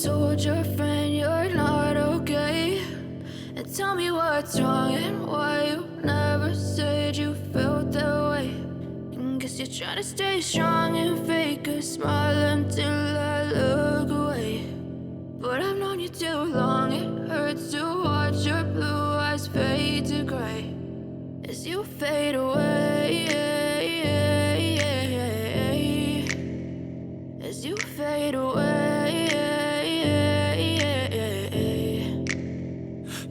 told your friend you're not okay? And tell me what's wrong and why you never said you felt that way. And guess you're trying to stay strong and fake a smile until I look away. But I've known you too long, it hurts to watch your blue eyes fade to gray as you fade away, as you fade away.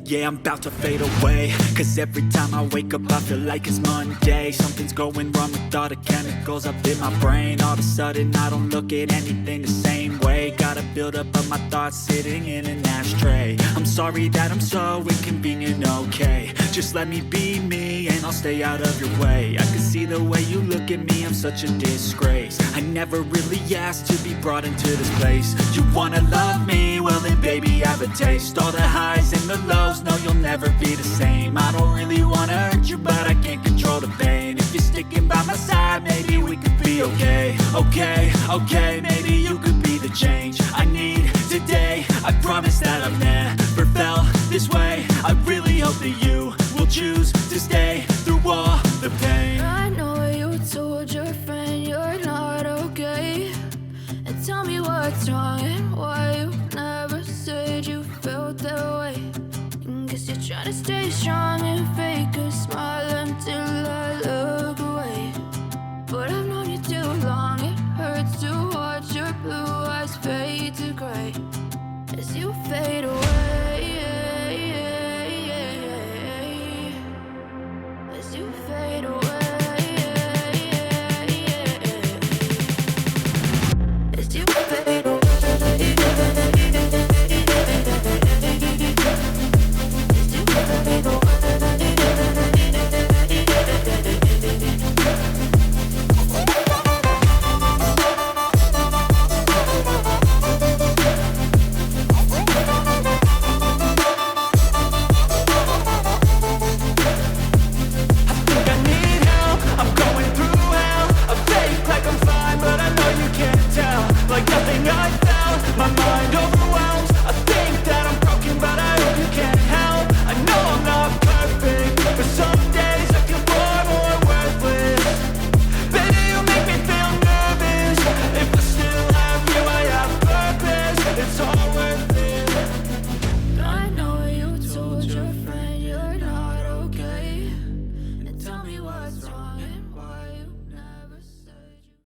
Yeah, I'm about to fade away, cause every time I wake up I feel like it's Monday. Something's going wrong with all the chemicals up in my brain. All of a sudden I don't look at anything the same way. Got a build up of my thoughts sitting in an ashtray. I'm sorry that I'm so inconvenient, okay? Just let me be me and I'll stay out of your way. I can see the way you look at me, I'm such a disgrace. I never really asked to be brought into this place. You wanna love me? Well then baby, have a taste. All the highs and the lows, no, you'll never be the same. I don't really wanna hurt you, but I can't control the pain. If you're sticking by my side, maybe we could be okay. Okay, maybe you could be the change I need today. I promise that I've never felt this way. I really hope that you will choose to stay through all the pain. I know you told your friend you're not okay. And tell me what's wrong and why you never said you felt that way. And guess you're trying to stay strong and fake a smile until I look away. But I've known you too long, it hurts to watch your blue eyes fade to gray as you fade away, as you fade away. As you fade away. Like nothing I found, my mind